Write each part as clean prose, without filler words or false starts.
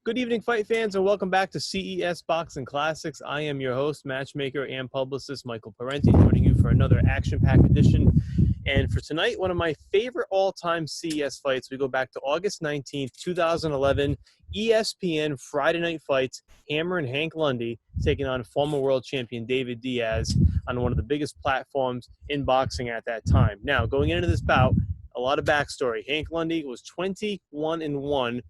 Good evening, fight fans, and welcome back to CES Boxing Classics. I am your host, matchmaker, and publicist Michael Parante, joining you for another action-packed edition. And for tonight, one of my favorite all-time CES fights, we go back to August 19th, 2011, ESPN Friday Night Fights, Hammerin Hank Lundy taking on former world champion David Diaz on one of the biggest platforms in boxing at that time. Now, going into this bout, a lot of backstory. Hank Lundy was 21-1,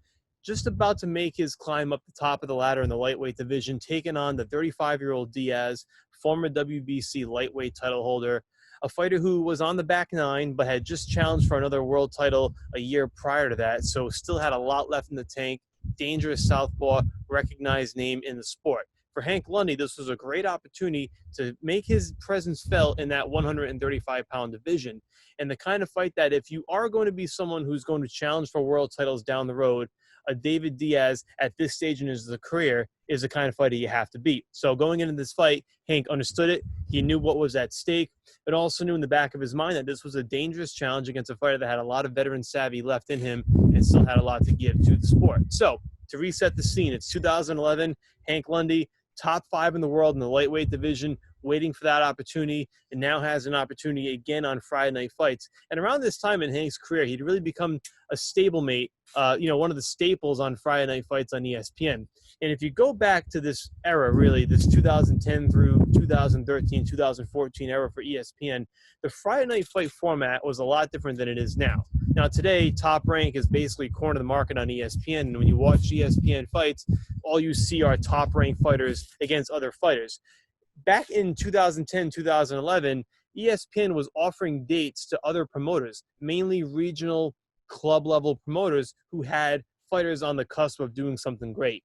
just about to make his climb up the top of the ladder in the lightweight division, taking on the 35-year-old Diaz, former WBC lightweight title holder, a fighter who was on the back nine but had just challenged for another world title a year prior to that, so still had a lot left in the tank. Dangerous southpaw, recognized name in the sport. For Hank Lundy, this was a great opportunity to make his presence felt in that 135-pound division, and the kind of fight that if you are going to be someone who's going to challenge for world titles down the road, a David Diaz at this stage in his career is the kind of fighter you have to beat. So going into this fight, Hank understood it. He knew what was at stake, but also knew in the back of his mind that this was a dangerous challenge against a fighter that had a lot of veteran savvy left in him and still had a lot to give to the sport. So to reset the scene, it's 2011, Hank Lundy, top 5 in the world in the lightweight division, waiting for that opportunity, and now has an opportunity again on Friday Night Fights. And around this time in Hank's career, he'd really become a stablemate, one of the staples on Friday Night Fights on ESPN. And if you go back to this era, really, this 2010 through 2013, 2014 era for ESPN, the Friday Night Fight format was a lot different than it is now. Now, today, Top Rank is basically corner of the market on ESPN, and when you watch ESPN fights, all you see are top-ranked fighters against other fighters. Back in 2010, 2011, ESPN was offering dates to other promoters, mainly regional club-level promoters who had fighters on the cusp of doing something great.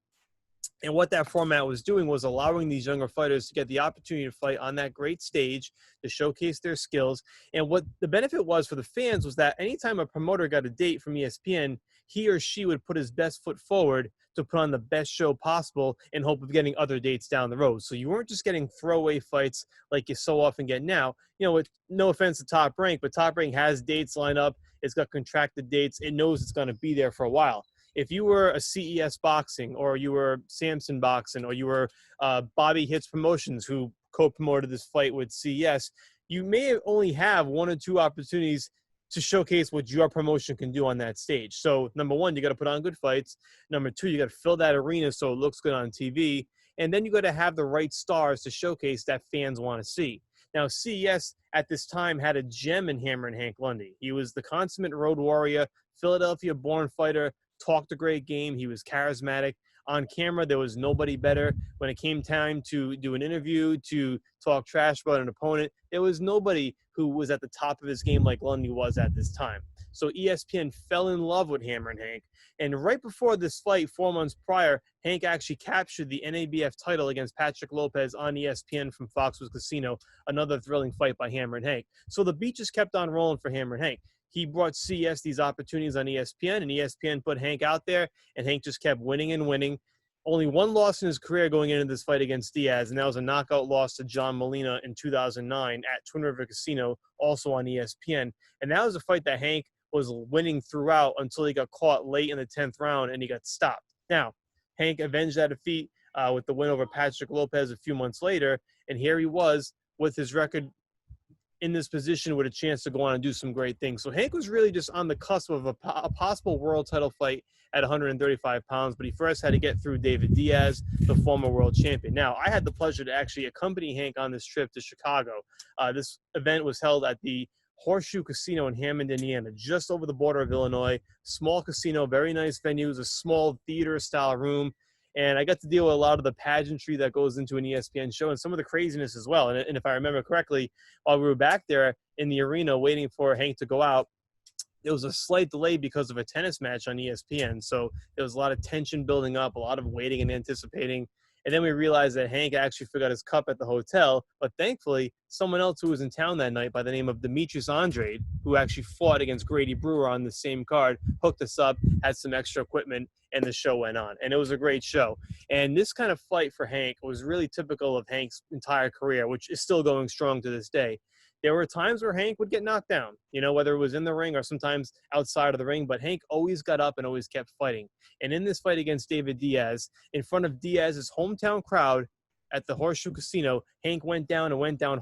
And what that format was doing was allowing these younger fighters to get the opportunity to fight on that great stage, to showcase their skills. And what the benefit was for the fans was that anytime a promoter got a date from ESPN, he or she would put his best foot forward to put on the best show possible in hope of getting other dates down the road. So you weren't just getting throwaway fights like you so often get now. With no offense to Top Rank, but Top Rank has dates lined up. It's got contracted dates. It knows it's going to be there for a while. If you were a CES Boxing, or you were Samson Boxing, or you were Bobby Hits Promotions, who co-promoted this fight with CES, you may only have 1 or 2 opportunities to showcase what your promotion can do on that stage. So, number 1, you got to put on good fights. Number 2, you got to fill that arena so it looks good on TV. And then you got to have the right stars to showcase that fans want to see. Now, CES at this time had a gem in Hammerin Hank Lundy. He was the consummate road warrior, Philadelphia-born fighter, talked a great game. He was charismatic. On camera, there was nobody better. When it came time to do an interview, to talk trash about an opponent, there was nobody who was at the top of his game like Lundy was at this time. So ESPN fell in love with Hammerin Hank. And right before this fight, 4 months prior, Hank actually captured the NABF title against Patrick Lopez on ESPN from Foxwoods Casino, another thrilling fight by Hammerin Hank. So the beat just kept on rolling for Hammerin Hank. He brought CES these opportunities on ESPN, and ESPN put Hank out there, and Hank just kept winning and winning. Only 1 loss in his career going into this fight against Diaz, and that was a knockout loss to John Molina in 2009 at Twin River Casino, also on ESPN. And that was a fight that Hank was winning throughout until he got caught late in the 10th round, and he got stopped. Now, Hank avenged that defeat with the win over Patrick Lopez a few months later, and here he was with his record in this position with a chance to go on and do some great things. So Hank was really just on the cusp of a possible world title fight at 135 pounds, but he first had to get through David Diaz, the former world champion. Now, I had the pleasure to actually accompany Hank on this trip to Chicago. This event was held at the Horseshoe Casino in Hammond, Indiana, just over the border of Illinois. Small casino, very nice venue. It was a small theater-style room. And I got to deal with a lot of the pageantry that goes into an ESPN show and some of the craziness as well. And if I remember correctly, while we were back there in the arena waiting for Hank to go out, there was a slight delay because of a tennis match on ESPN. So there was a lot of tension building up, a lot of waiting and anticipating. And then we realized that Hank actually forgot his cup at the hotel. But thankfully, someone else who was in town that night by the name of Demetrius Andrade, who actually fought against Grady Brewer on the same card, hooked us up, had some extra equipment, and the show went on. And it was a great show. And this kind of fight for Hank was really typical of Hank's entire career, which is still going strong to this day. there were times where Hank would get knocked down, you know, whether it was in the ring or sometimes outside of the ring, but Hank always got up and always kept fighting. And in this fight against David Diaz, in front of Diaz's hometown crowd at the Horseshoe Casino, Hank went down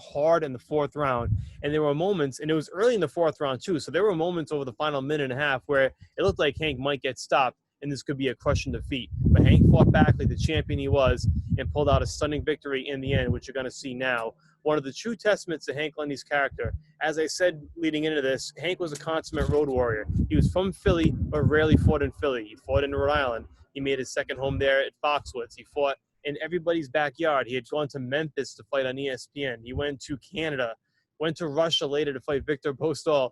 hard in the 4th round. And there were moments, and it was early in the 4th round too, so there were moments over the final minute and a half where it looked like Hank might get stopped and this could be a crushing defeat. But Hank fought back like the champion he was and pulled out a stunning victory in the end, which you're going to see now. One of the true testaments to Hank Lundy's character. As I said leading into this, Hank was a consummate road warrior. He was from Philly, but rarely fought in Philly. He fought in Rhode Island. He made his second home there at Foxwoods. He fought in everybody's backyard. He had gone to Memphis to fight on ESPN. He went to Canada, went to Russia later to fight Victor Postol.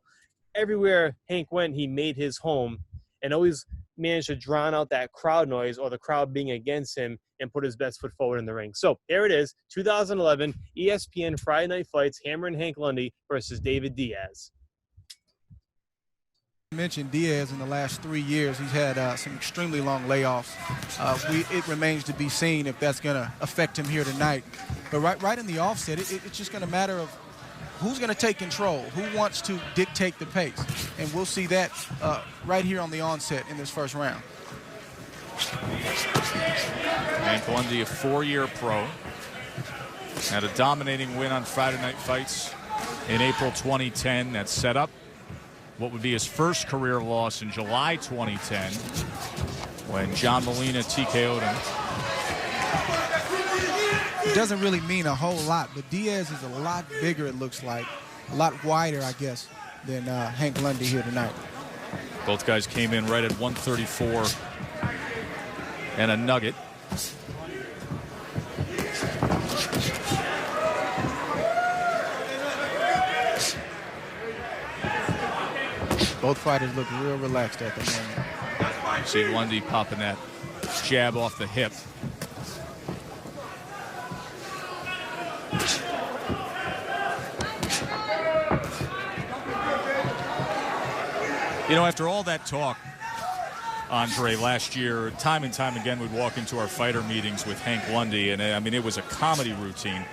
Everywhere Hank went, he made his home and always managed to drown out that crowd noise or the crowd being against him and put his best foot forward in the ring. So here it is, 2011 ESPN Friday Night Fights, Hammerin Hank Lundy versus David Diaz. You mentioned Diaz in the last 3 years. He's had some extremely long layoffs. It remains to be seen if that's going to affect him here tonight. But right in the offset, it's just going to matter of who's going to take control, who wants to dictate the pace. And we'll see that right here on the onset in this first round. Hank Lundy, a 4-year pro. Had a dominating win on Friday Night Fights in April 2010 that set up what would be his first career loss in July 2010 when John Molina TKO'd him. It doesn't really mean a whole lot, but Diaz is a lot bigger, it looks like. A lot wider, I guess, than Hank Lundy here tonight. Both guys came in right at 134 and a nugget. Both fighters look real relaxed at the moment. See Lundy popping that jab off the hip. You know, after all that talk, Andre, last year, time and time again, we'd walk into our fighter meetings with Hank Lundy, and I mean, it was a comedy routine.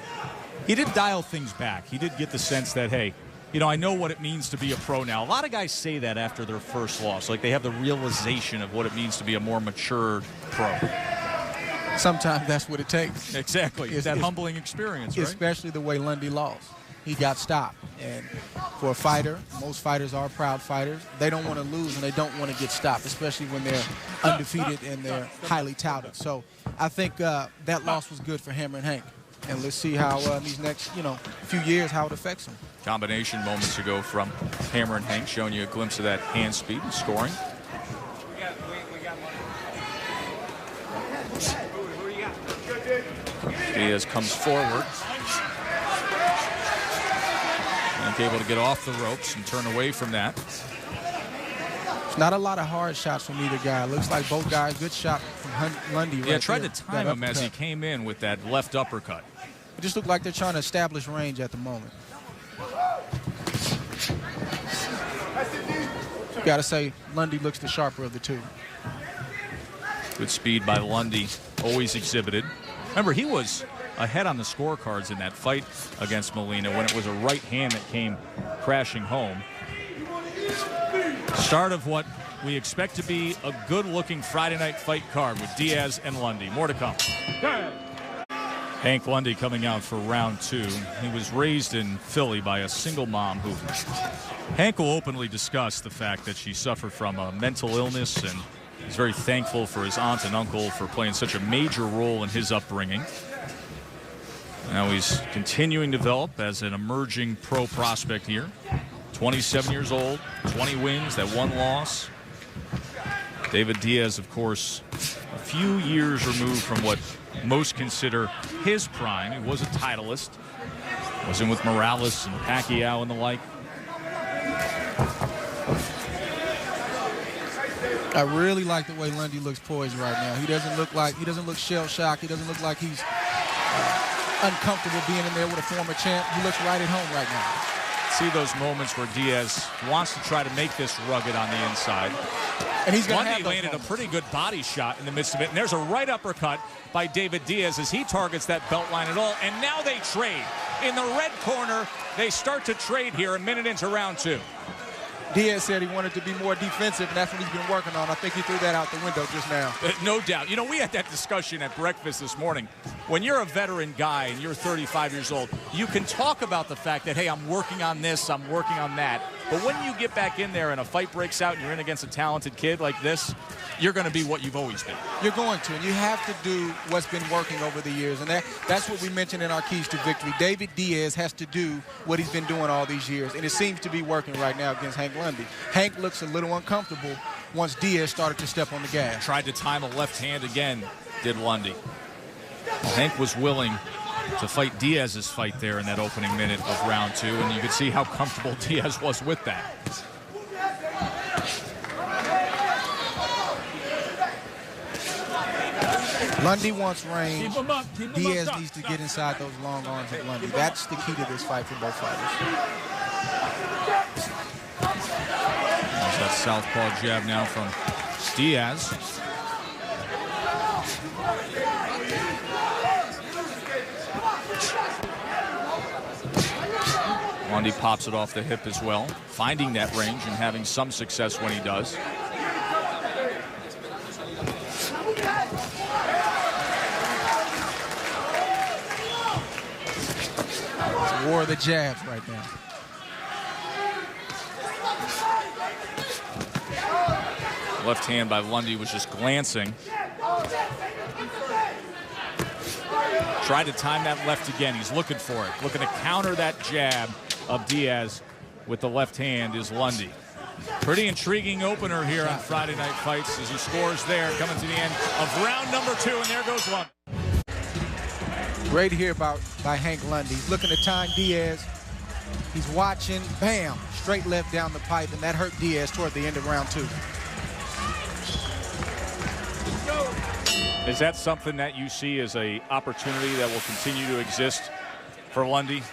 He did dial things back. He did get the sense that, hey, you know, I know what it means to be a pro now. A lot of guys say that after their first loss, like they have the realization of what it means to be a more mature pro. Sometimes that's what it takes. Exactly. It's that humbling experience, right? Especially the way Lundy lost. He got stopped. And for a fighter, most fighters are proud fighters. They don't want to lose and they don't want to get stopped, especially when they're undefeated and they're highly touted. So I think that loss was good for Hammerin Hank. And let's see how these next, few years, how it affects him. Combination moments ago from Hammerin Hank, showing you a glimpse of that hand speed and scoring. Diaz comes forward. Hank able to get off the ropes and turn away from that. It's not a lot of hard shots from either guy. Looks like both guys, good shot from Lundy. Yeah, tried to time him as he came in with that left uppercut. It just looked like they're trying to establish range at the moment. Got to say, Lundy looks the sharper of the two. Good speed by Lundy, always exhibited. Remember, he was ahead on the scorecards in that fight against Molina when it was a right hand that came crashing home. Start of what we expect to be a good-looking Friday night fight card with Diaz and Lundy. More to come. Hank Lundy coming out for round 2. He was raised in Philly by a single mom who Hank will openly discuss the fact that she suffered from a mental illness, and he's very thankful for his aunt and uncle for playing such a major role in his upbringing. Now he's continuing to develop as an emerging pro prospect here. 27 years old, 20 wins, that 1 loss. David Diaz, of course, a few years removed from what most consider his prime. He was a titleist. Was in with Morales and Pacquiao and the like. I really like the way Lundy looks poised right now. He doesn't look shell-shocked. He doesn't look like he's uncomfortable being in there with a former champ. He looks right at home right now. See those moments where Diaz wants to try to make this rugged on the inside. And he's going to Lundy have landed a pretty good body shot in the midst of it. And there's a right uppercut by David Diaz as he targets that belt line at all. And now they trade. In the red corner, they start to trade here a minute into round 2. Diaz said he wanted to be more defensive, and that's what he's been working on. I think he threw that out the window just now. No doubt. You know, we had that discussion at breakfast this morning. When you're a veteran guy and you're 35 years old, you can talk about the fact that, hey, I'm working on this, I'm working on that. But when you get back in there and a fight breaks out and you're in against a talented kid like this, you're going to be what you've always been. You're going to, and you have to do what's been working over the years, and that's what we mentioned in our keys to victory. David Diaz has to do what he's been doing all these years, and it seems to be working right now against Hank Lundy. Hank looks a little uncomfortable once Diaz started to step on the gas. Tried to time a left hand again, did Lundy. Well, Hank was willing to fight Diaz's fight there in that opening minute of round 2, and you could see how comfortable Diaz was with that. Lundy wants range. Diaz needs to get inside those long arms of Lundy. That's the key to this fight for both fighters. There's that southpaw jab now from Diaz. Lundy pops it off the hip as well, finding that range and having some success when he does. War of the jabs right now. Left hand by Lundy was just glancing. Tried to time that left again. He's looking for it. Looking to counter that jab of Diaz with the left hand is Lundy. Pretty intriguing opener here on Friday Night Fights as he scores there, coming to the end of round number 2, and there goes Lundy. Great here by Hank Lundy. He's looking to time Diaz. He's watching. Bam! Straight left down the pipe, and that hurt Diaz toward the end of round 2. Is that something that you see as an opportunity that will continue to exist for Lundy?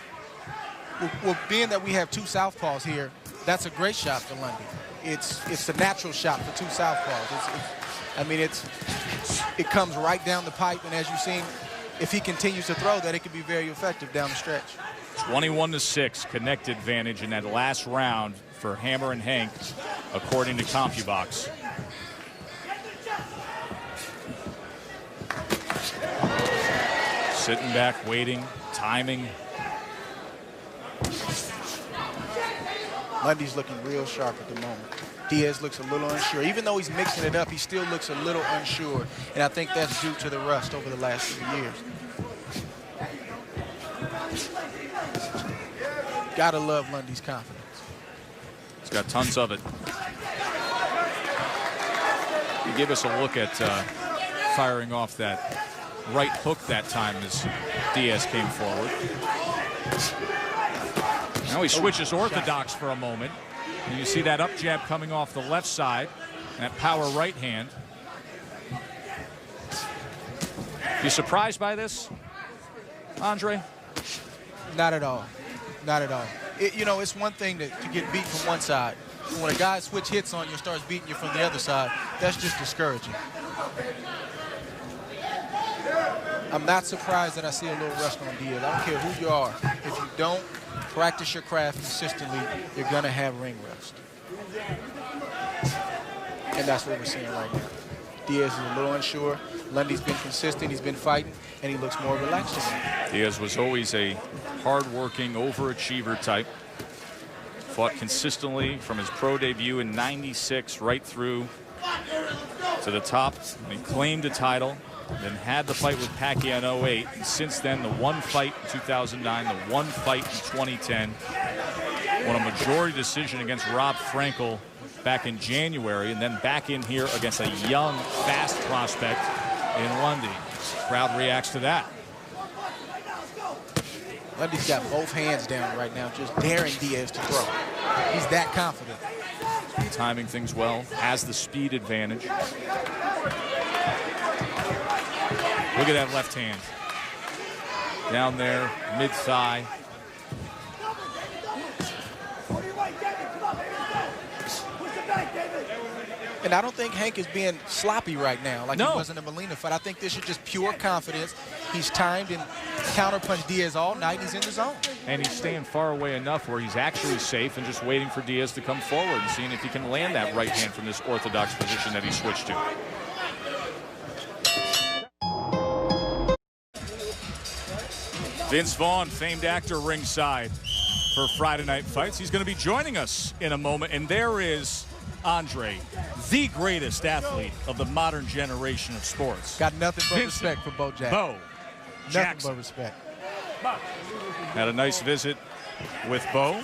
Well, being that we have 2 southpaws here, that's a great shot for Lundy. It's a natural shot for 2 southpaws. It comes right down the pipe, and as you've seen, if he continues to throw that, it could be very effective down the stretch. 21-6 connect advantage in that last round for Hammerin Hank, according to CompuBox. Sitting back, waiting, timing. Lundy's looking real sharp at the moment. Diaz looks a little unsure. Even though he's mixing it up, he still looks a little unsure. And I think that's due to the rust over the last few years. Gotta love Lundy's confidence. He's got tons of it. He gave us a look at firing off that right hook that time as Diaz came forward. Now he switches orthodox for a moment. And you see that up jab coming off the left side, that power right hand. You surprised by this, Andre? Not at all. Not at all. It's one thing to get beat from one side. But when a guy switch hits on you and starts beating you from the other side, that's just discouraging. I'm not surprised that I see a little rust on Diaz. I don't care who you are. If you don't practice your craft consistently, you're going to have ring rust. And that's what we're seeing right now. Diaz is a little unsure. Lundy's been consistent. He's been fighting, and he looks more relaxed tonight. Diaz was always a hard-working overachiever type. Fought consistently from his pro debut in '96 right through to the top. And he claimed a title, then had the fight with Pacquiao in '08, and since then the one fight in 2009, the one fight in 2010. Won a majority decision against Rob Frankel back in January, and then back in here against a young, fast prospect in Lundy. Crowd reacts to that. Lundy's got both hands down right now, just daring Diaz to throw. He's that confident. Timing things well, has the speed advantage. Look at that left hand. Down there, mid-thigh. And I don't think Hank is being sloppy right now like No. he was in the Molina fight. I think this is just pure confidence. He's timed and counterpunched Diaz all night, and he's in the zone. And he's staying far away enough where he's actually safe and just waiting for Diaz to come forward and seeing if he can land that right hand from this orthodox position that he switched to. Vince Vaughn, famed actor, ringside for Friday Night Fights. He's going to be joining us in a moment. And there is Andre, the greatest athlete of the modern generation of sports. Got nothing but Vincent respect for Bo Jackson. Bo Nothing Jackson. but respect. Had a nice visit with Bo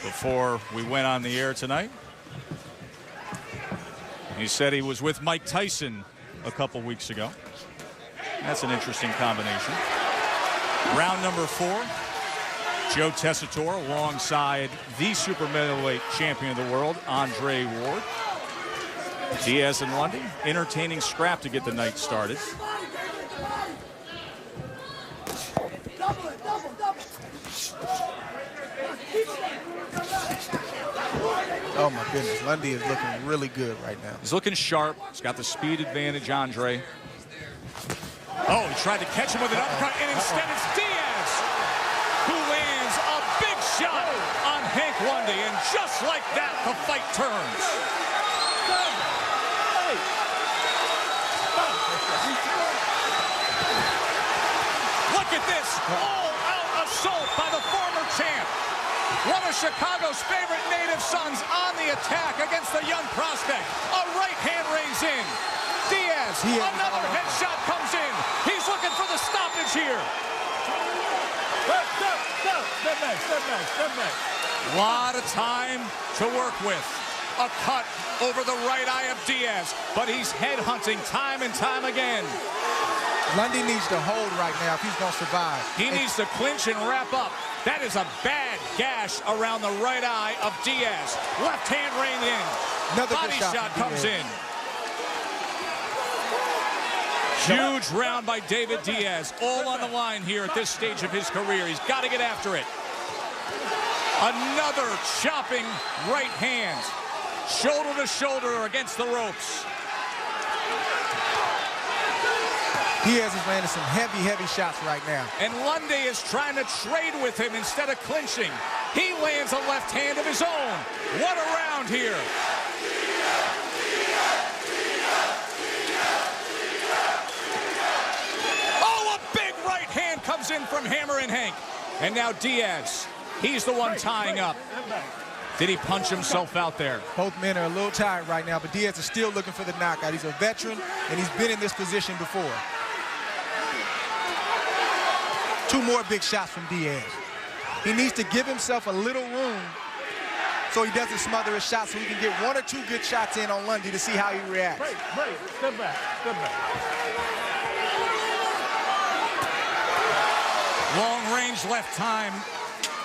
before we went on the air tonight. He said he was with Mike Tyson a couple weeks ago. That's an interesting combination. Round number 4, Joe Tessitore alongside the super middleweight champion of the world, Andre Ward. Diaz and Lundy, entertaining scrap to get the night started. Oh, my goodness. Lundy is looking really good right now. He's looking sharp. He's got the speed advantage, Andre. Oh, he tried to catch him with an uppercut, and instead it's Diaz who lands a big shot on Hank Lundy, and just like that, the fight turns. Look at this, all-out assault by the former champ. One of Chicago's favorite native sons on the attack against the young prospect. A right hand rings in. Diaz, another headshot comes in. He's looking for the stoppage here. Step back. A lot of time to work with. A cut over the right eye of Diaz, but he's headhunting time and time again. Lundy needs to hold right now if he's going to survive. He needs to clinch and wrap up. That is a bad gash around the right eye of Diaz. Left hand reined in. Another Body good shot from comes Diaz. in. Huge round by David Diaz. All on the line here at this stage of his career. He's got to get after it. Another chopping right hand. Shoulder to shoulder against the ropes. Diaz is landing some heavy shots right now. And Lundy is trying to trade with him instead of clinching. He lands a left hand of his own. What a round here. Oh, a big right hand comes in from Hammerin Hank. And now Diaz, he's the one tying up. Did he punch himself out there? Both men are a little tired right now, but Diaz is still looking for the knockout. He's a veteran, and he's been in this position before. 2 more big shots from Diaz. He needs to give himself a little room so he doesn't smother his shots, so he can get 1 or 2 good shots in on Lundy to see how he reacts. Break. Step back. Long range left time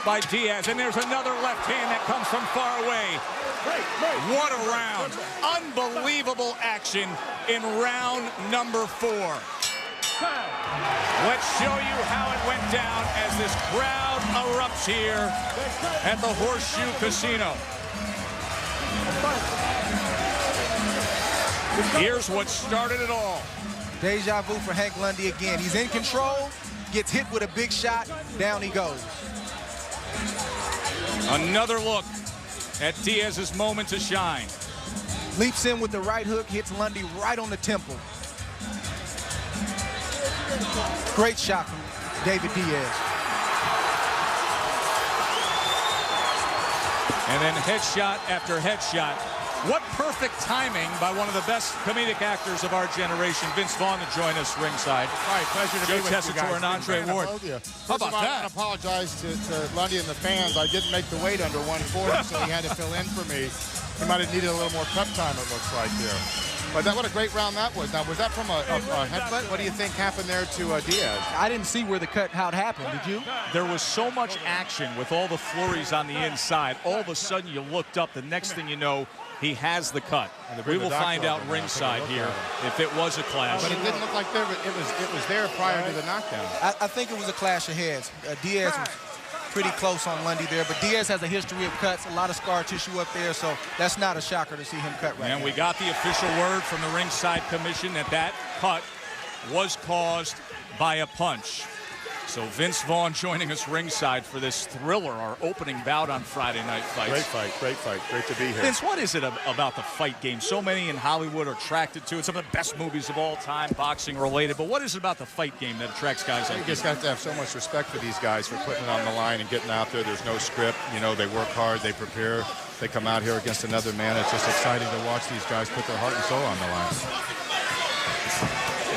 by Diaz, and there's another left hand that comes from far away. What a round. Unbelievable action in round number 4. Let's show you how it went down as this crowd erupts here at the Horseshoe Casino. Here's what started it all. Deja vu for Hank Lundy again. He's in control, gets hit with a big shot, down he goes. Another look at Diaz's moment to shine. Leaps in with the right hook, hits Lundy right on the temple. Great shot from David Diaz. And then headshot after headshot. What perfect timing by one of the best comedic actors of our generation, Vince Vaughn, to join us ringside. All right, pleasure to Joe be with you Tessitore guys. and Andre Big fan of Ward. both of you. How about First of all, that? I apologize to Lundy and the fans. I didn't make the weight under 140, so he had to fill in for me. He might have needed a little more prep time, it looks like, here. But what a great round that was. Now, was that from a headbutt? What do you think happened there to Diaz? I didn't see where the cut, how it happened, did you? There was so much action with all the flurries on the inside. All of a sudden, you looked up. The next thing you know, he has the cut. We will find out ringside here if it was a clash. But it didn't look like it was there prior to the knockdown. I think it was a clash of heads. Diaz was pretty close on Lundy there. But Diaz has a history of cuts, a lot of scar tissue up there, so that's not a shocker to see him cut right now. And we got the official word from the ringside commission that cut was caused by a punch. So Vince Vaughn joining us ringside for this thriller, our opening bout on Friday Night Fights. Great fight, great fight. Great to be here. Vince, what is it about the fight game? So many in Hollywood are attracted to it. Some of the best movies of all time, boxing related. But what is it about the fight game that attracts guys like you? Just have to have so much respect for these guys for putting it on the line and getting out there. There's no script. You know, they work hard, they prepare. They come out here against another man. It's just exciting to watch these guys put their heart and soul on the line.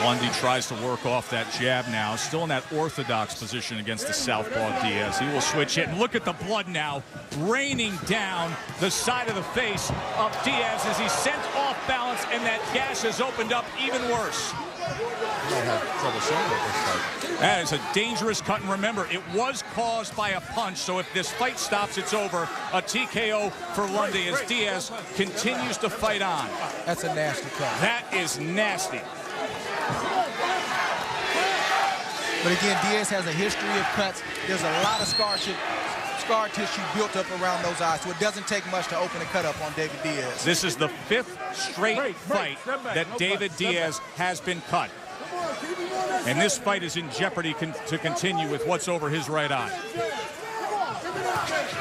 Lundy tries to work off that jab now. Still in that orthodox position against the southpaw Diaz. He will switch it. And look at the blood now raining down the side of the face of Diaz as he's sent off balance, and that gash has opened up even worse. Might have trouble seeing what this fight. That is a dangerous cut, and remember, it was caused by a punch, so if this fight stops, it's over. A TKO for Lundy as Diaz continues to fight on. That's a nasty cut. That is nasty. But again, Diaz has a history of cuts. There's a lot of scar tissue built up around those eyes, so it doesn't take much to open a cut up on David Diaz. This is the 5th straight fight that David Diaz has been cut. And this fight is in jeopardy to continue with what's over his right eye.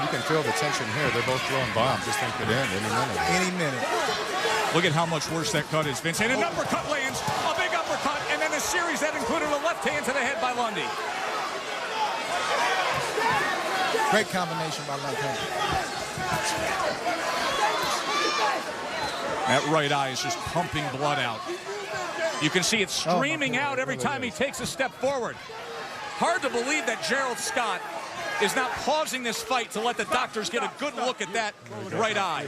You can feel the tension here. They're both throwing bombs. This thing could end any minute. Any minute. Look at how much worse that cut is, Vince. And an uppercut lands, a big uppercut, and then a series that included a left hand to the head by Lundy. Great combination by Lundy. That right eye is just pumping blood out. You can see it streaming out every time he takes a step forward. Hard to believe that Gerald Scott is not pausing this fight to let the doctors get a good look at that right eye.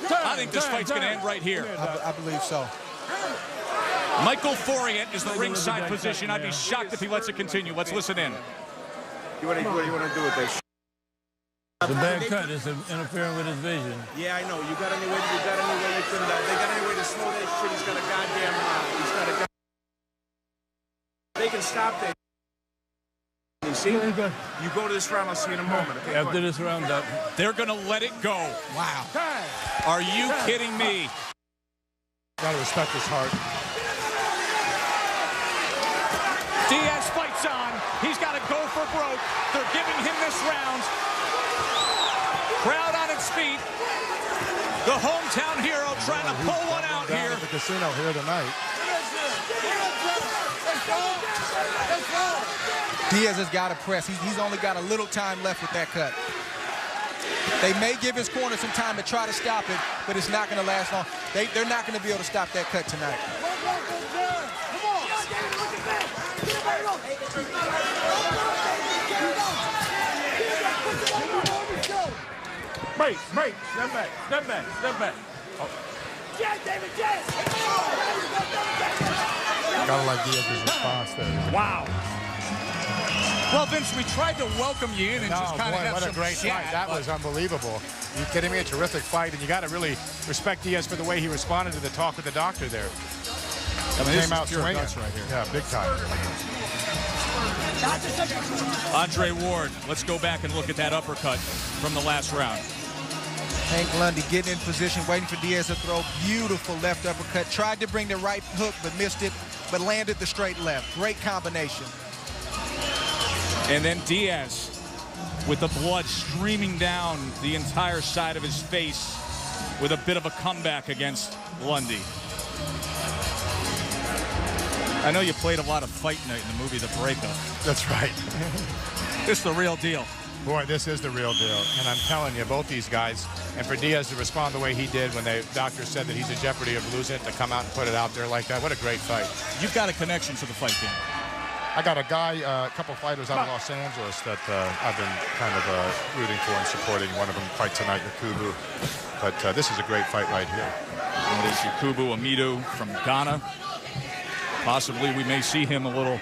I think this fight's going to end right here. I believe so. Michael Parante is the ringside position. I'd be shocked if he lets it continue. Let's listen in. What do you want to do with this? The bad cut is interfering with his vision. Yeah, I know. You got any way you couldn't. They got any way to slow that shit. He's got a goddamn. They can stop that. You see? You go to this round. I'll see you in a moment. Okay, After this round up, they're going to let it go. Wow. Are you kidding me? Gotta respect his heart. Diaz fights on. He's got to go for broke. They're giving him this round. Crowd on its feet. The hometown hero trying to pull one out here. At the casino here tonight. Diaz has got to press. He's only got a little time left with that cut. They may give his corner some time to try to stop it, but it's not going to last long. They're not going to be able to stop that cut tonight. break, step back. Oh. Gotta like Diaz's response there. Wow. Well, Vince, we tried to welcome you in and just kind of have what some a great chat, fight. That was unbelievable. Are you kidding me? A terrific fight, and you got to really respect Diaz for the way he responded to the talk with the doctor there. I mean, Came out swinging right here. Yeah, big time. Andre Ward, let's go back and look at that uppercut from the last round. Hank Lundy getting in position, waiting for Diaz to throw. Beautiful left uppercut. Tried to bring the right hook, but missed it, but landed the straight left. Great combination. And then Diaz with the blood streaming down the entire side of his face with a bit of a comeback against Lundy. I know you played a lot of Fight Night in the movie The Breakup. That's right. This is the real deal. Boy, this is the real deal. And I'm telling you, both these guys, and for Diaz to respond the way he did when the doctor said that he's in jeopardy of losing it, to come out and put it out there like that, what a great fight. You've got a connection to the fight game. I got a guy, a couple fighters out of Los Angeles that I've been kind of rooting for and supporting. One of them fight tonight, Yakubu. But this is a great fight right here. It is Yakubu Amidu from Ghana. Possibly we may see him a little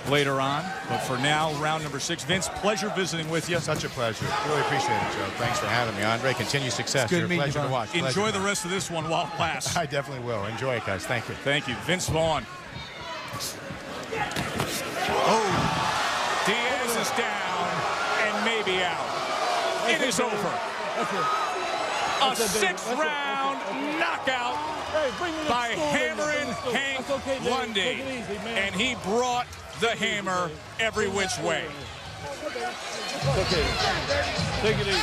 later on. But for now, round number 6. Vince, pleasure visiting with you. Such a pleasure. Really appreciate it, Joe. Thanks for having me, Andre. Continued success. Good You're a pleasure to watch. Enjoy the rest of this one while it lasts. I definitely will. Enjoy it, guys. Thank you. Thank you. Vince Vaughn. Oh. Diaz is down, and maybe fight is over. A sixth-round knockout by Hammerin Hank Lundy. And he brought the hammer every which way. Okay. Take it easy.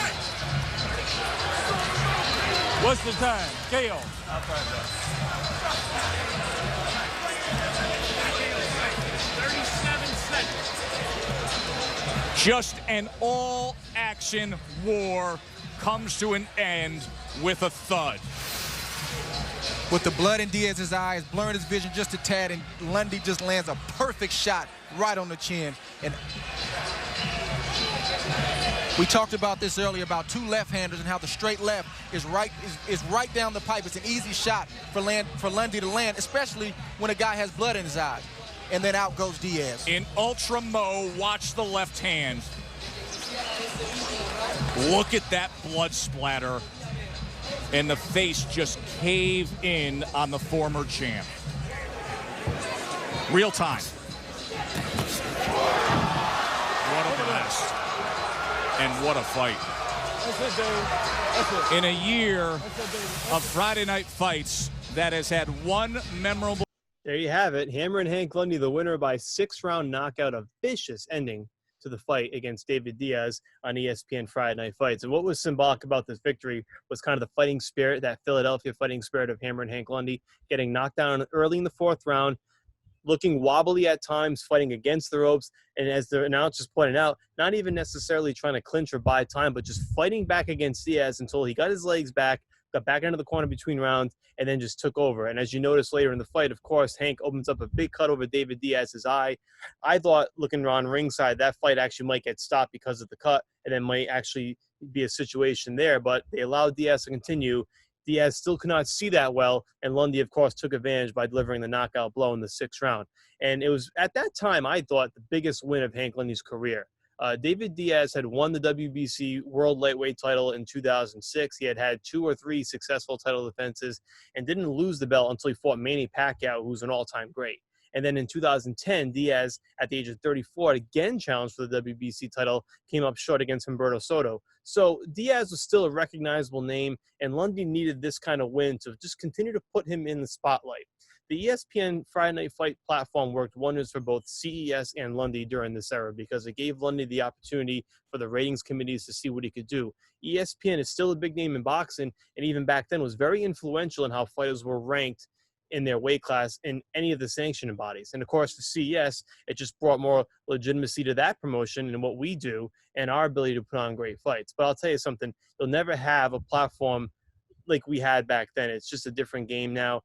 What's the time? KO. I'll find out. 37 seconds. Just an all-action war comes to an end with a thud. With the blood in Diaz's eyes, blurring his vision just a tad, and Lundy just lands a perfect shot right on the chin. And we talked about this earlier about two left-handers and how the straight left is right down the pipe. It's an easy shot for Lundy to land, especially when a guy has blood in his eyes. And then out goes Diaz. In Ultra Mo, watch the left hand. Look at that blood splatter. And the face just cave in on the former champ. Real time. What a blast. And what a fight. In a year of Friday night fights that has had one memorable. There you have it. Hammerin Hank Lundy, the winner by 6-round knockout, a vicious ending to the fight against David Diaz on ESPN Friday Night Fights. And what was symbolic about this victory was kind of the fighting spirit, that Philadelphia fighting spirit of Hammerin Hank Lundy, getting knocked down early in the 4th round, looking wobbly at times, fighting against the ropes, and as the announcers pointed out, not even necessarily trying to clinch or buy time, but just fighting back against Diaz until he got his legs back, got back into the corner between rounds, and then just took over. And as you notice later in the fight, of course, Hank opens up a big cut over David Diaz's eye. I thought, looking around ringside, that fight actually might get stopped because of the cut, and then might actually be a situation there, but they allowed Diaz to continue. Diaz still could not see that well, and Lundy, of course, took advantage by delivering the knockout blow in the 6th round. And it was, at that time, I thought, the biggest win of Hank Lundy's career. David Diaz had won the WBC World Lightweight title in 2006. He had had 2 or 3 successful title defenses and didn't lose the belt until he fought Manny Pacquiao, who's an all-time great. And then in 2010, Diaz, at the age of 34, again challenged for the WBC title, came up short against Humberto Soto. So Diaz was still a recognizable name, and Lundy needed this kind of win to just continue to put him in the spotlight. The ESPN Friday Night Fight platform worked wonders for both CES and Lundy during this era because it gave Lundy the opportunity for the ratings committees to see what he could do. ESPN is still a big name in boxing, and even back then was very influential in how fighters were ranked in their weight class in any of the sanctioning bodies. And of course, for CES, it just brought more legitimacy to that promotion and what we do and our ability to put on great fights. But I'll tell you something, you'll never have a platform like we had back then. It's just a different game now.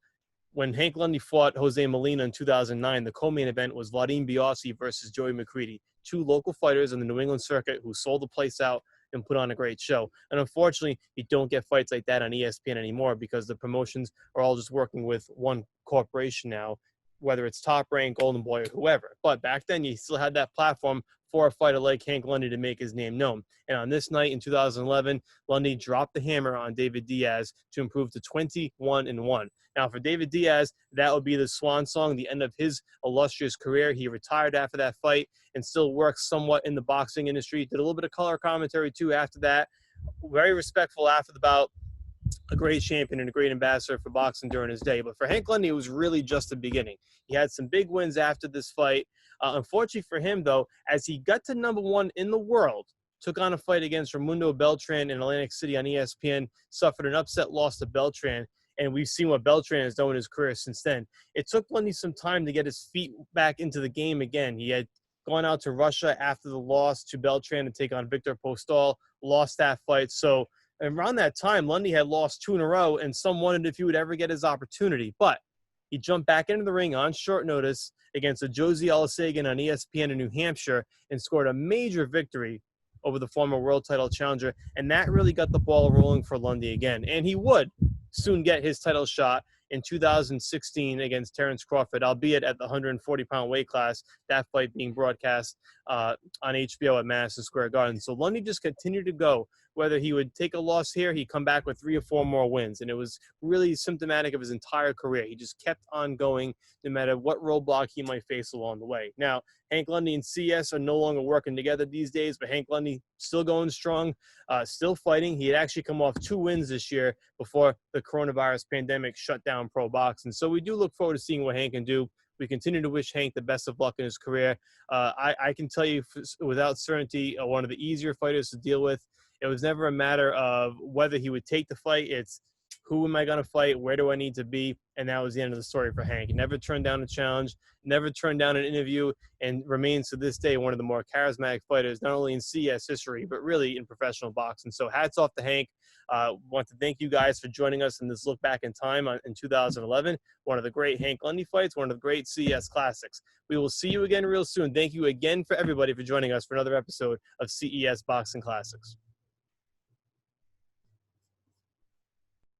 When Hank Lundy fought Jose Molina in 2009, the co-main event was Vadim Biossi versus Joey McCready, 2 local fighters in the New England circuit who sold the place out and put on a great show. And unfortunately, you don't get fights like that on ESPN anymore because the promotions are all just working with one corporation now, whether it's Top Rank, Golden Boy, or whoever. But back then, you still had that platform for a fighter like Hank Lundy to make his name known. And on this night in 2011, Lundy dropped the hammer on David Diaz to improve to 21-1. Now, for David Diaz, that would be the swan song, the end of his illustrious career. He retired after that fight and still works somewhat in the boxing industry. Did a little bit of color commentary, too, after that. Very respectful after the bout. A great champion and a great ambassador for boxing during his day. But for Hank Lundy, it was really just the beginning. He had some big wins after this fight. Unfortunately for him, though, as he got to #1 in the world, took on a fight against Raimundo Beltran in Atlantic City on ESPN, suffered an upset loss to Beltran, and we've seen what Beltran has done in his career since then. It took Lundy some time to get his feet back into the game again. He had gone out to Russia after the loss to Beltran to take on Victor Postol, lost that fight. So around that time, Lundy had lost 2 in a row, and some wondered if he would ever get his opportunity. But he jumped back into the ring on short notice against a Josie Olasagan on ESPN in New Hampshire and scored a major victory over the former world title challenger. And that really got the ball rolling for Lundy again. And he would soon get his title shot in 2016 against Terrence Crawford, albeit at the 140-pound weight class, that fight being broadcast on HBO at Madison Square Garden. So Lundy just continued to go. Whether he would take a loss here, he'd come back with 3 or 4 more wins. And it was really symptomatic of his entire career. He just kept on going no matter what roadblock he might face along the way. Now, Hank Lundy and CES are no longer working together these days, but Hank Lundy still going strong, still fighting. He had actually come off 2 wins this year before the coronavirus pandemic shut down pro boxing. So we do look forward to seeing what Hank can do. We continue to wish Hank the best of luck in his career. I can tell you without certainty, one of the easier fighters to deal with. It was never a matter of whether he would take the fight. It's who am I going to fight? Where do I need to be? And that was the end of the story for Hank. He never turned down a challenge, never turned down an interview, and remains to this day one of the more charismatic fighters, not only in CES history, but really in professional boxing. So hats off to Hank. Want to thank you guys for joining us in this look back in time in 2011. One of the great Hank Lundy fights, one of the great CES Classics. We will see you again real soon. Thank you again for everybody for joining us for another episode of CES Boxing Classics.